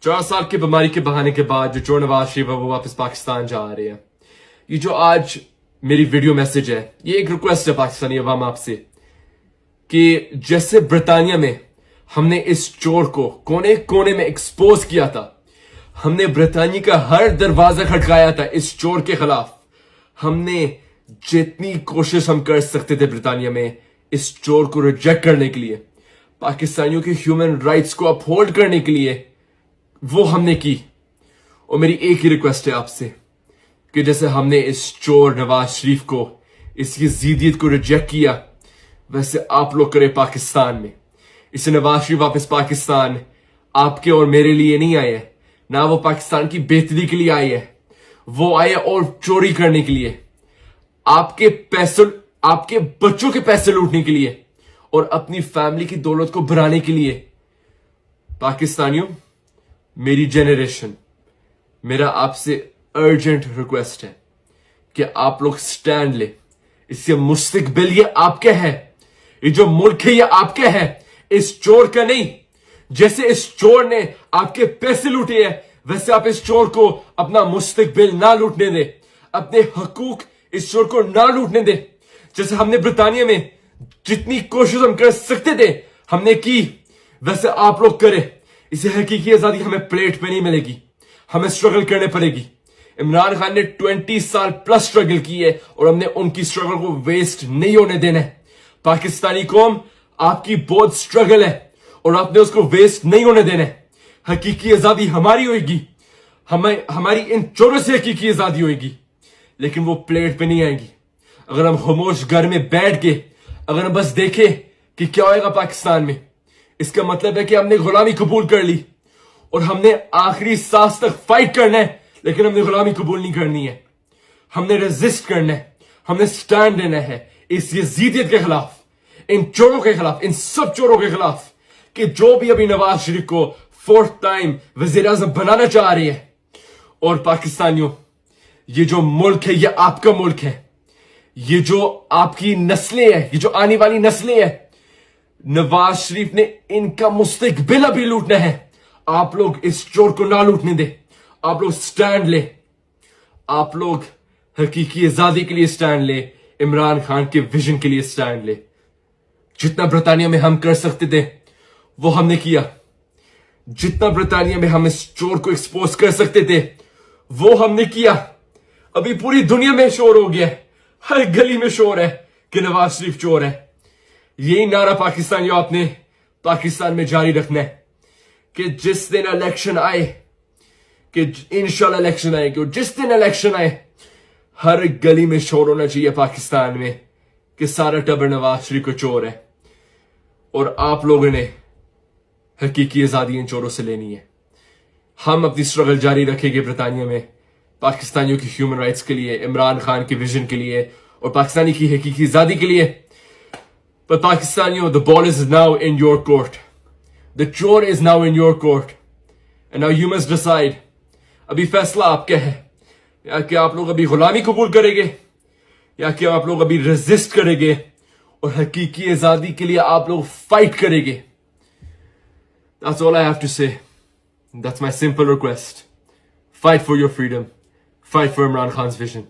4 سال کی بیماری کے بہانے کے بعد جو نواز شریف ہے وہ واپس پاکستان جا رہے ہیں. یہ جو آج میری ویڈیو میسج ہے یہ ایک ریکویسٹ ہے پاکستانی عوام آپ سے کہ جیسے برطانیہ میں ہم نے اس چور کو کونے کونے میں ایکسپوز کیا تھا, ہم نے برطانیہ کا ہر دروازہ کھٹکایا تھا اس چور کے خلاف, ہم نے جتنی کوشش ہم کر سکتے تھے برطانیہ میں اس چور کو ریجیکٹ کرنے کے لیے, پاکستانیوں کے ہیومن رائٹس کو اپہولڈ کرنے کے لیے, وہ ہم نے کی. اور میری ایک ہی ریکویسٹ ہے آپ سے کہ جیسے ہم نے اس چور نواز شریف کو, اس کی ضدیت کو ریجیکٹ کیا, ویسے آپ لوگ کرے پاکستان میں. اسے نواز شریف واپس پاکستان آپ کے اور میرے لیے نہیں آئے, نہ وہ پاکستان کی بہتری کے لیے آئے ہے, وہ آئے اور چوری کرنے کے لیے, آپ کے پیسے, آپ کے بچوں کے پیسے لوٹنے کے لیے اور اپنی فیملی کی دولت کو بڑھانے کے لیے. پاکستانیوں, میری جنریشن, میرا آپ سے ارجنٹ ریکویسٹ ہے کہ آپ لوگ سٹینڈ لے. اس سے مستقبل یہ آپ کا ہے, یہ جو ملک ہے یہ آپ کا ہے, اس چور کا نہیں. جیسے اس چور نے آپ کے پیسے لوٹے ہیں ویسے آپ اس چور کو اپنا مستقبل نہ لوٹنے دے, اپنے حقوق اس چور کو نہ لوٹنے دے. جیسے ہم نے برطانیہ میں جتنی کوشش ہم کر سکتے تھے ہم نے کی, ویسے آپ لوگ کرے. اسے حقیقی آزادی ہمیں پلیٹ پہ نہیں ملے گی, ہمیں سٹرگل کرنے پڑے گی. عمران خان نے 20 سال پلس سٹرگل کی ہے اور ہم نے ان کی سٹرگل کو ویسٹ نہیں ہونے دینا ہے. پاکستانی قوم, آپ کی بہت سٹرگل ہے اور آپ نے اس کو ویسٹ نہیں ہونے دینا ہے. حقیقی آزادی ہماری ہوئے گی, ہماری ان چوروں سے حقیقی آزادی ہوئے گی, لیکن وہ پلیٹ پہ نہیں آئے گی. اگر ہم خاموش گھر میں بیٹھ کے اگر ہم بس دیکھیں کہ کیا ہوئے گا پاکستان میں, اس کا مطلب ہے کہ ہم نے غلامی قبول کر لی اور ہم نے آخری سانس تک فائٹ کرنا ہے, لیکن ہم نے غلامی قبول نہیں کرنی ہے. ہم نے ریزسٹ کرنا ہے, ہم نے سٹینڈ لینا ہے اس یزیدیت کے خلاف, ان چوروں کے خلاف, ان سب چوروں کے خلاف کہ جو بھی ابھی نواز شریف کو 4th ٹائم وزیر اعظم بنانا چاہ رہی ہے. اور پاکستانیوں, یہ جو ملک ہے یہ آپ کا ملک ہے, یہ جو آپ کی نسلیں ہیں, یہ جو آنے والی نسلیں ہیں, نواز شریف نے ان کا مستقبل ابھی لوٹنا ہے. آپ لوگ اس چور کو نہ لوٹنے دیں, آپ لوگ سٹینڈ لے, آپ لوگ حقیقی آزادی کے لیے سٹینڈ لے, عمران خان کے ویژن کے لیے سٹینڈ لے. جتنا برطانیہ میں ہم کر سکتے تھے وہ ہم نے کیا, جتنا برطانیہ میں ہم اس چور کو ایکسپوز کر سکتے تھے وہ ہم نے کیا. ابھی پوری دنیا میں شور ہو گیا, ہر گلی میں شور ہے کہ نواز شریف چور ہے. یہی نعرہ پاکستانیوں آپ نے پاکستان میں جاری رکھنا ہے کہ جس دن الیکشن آئے, کہ انشاءاللہ الیکشن آئے, کہ جس دن الیکشن آئے ہر گلی میں شور ہونا چاہیے پاکستان میں کہ سارا ٹبر نواز شریف کو چور ہے. اور آپ لوگوں نے حقیقی آزادی ان چوروں سے لینی ہے. ہم اپنی سٹرگل جاری رکھیں گے برطانیہ میں پاکستانیوں کی ہیومن رائٹس کے لیے, عمران خان کے ویژن کے لیے اور پاکستانی کی حقیقی آزادی کے لیے. But Pakistaniyo, the ball is now in your court. The chore is now in your court. And now you must decide. ابھی فیصلہ آپ کا ہے, یا کہ آپ لوگ ابھی غلامی قبول کریں گے یا کہ آپ لوگ ابھی ریزسٹ کریں گے اور حقیقی آزادی کے لیے آپ لوگ فائٹ کریں گے. That's all I have to say. That's my simple request. Fight for your freedom. Fight for Imran Khan's vision.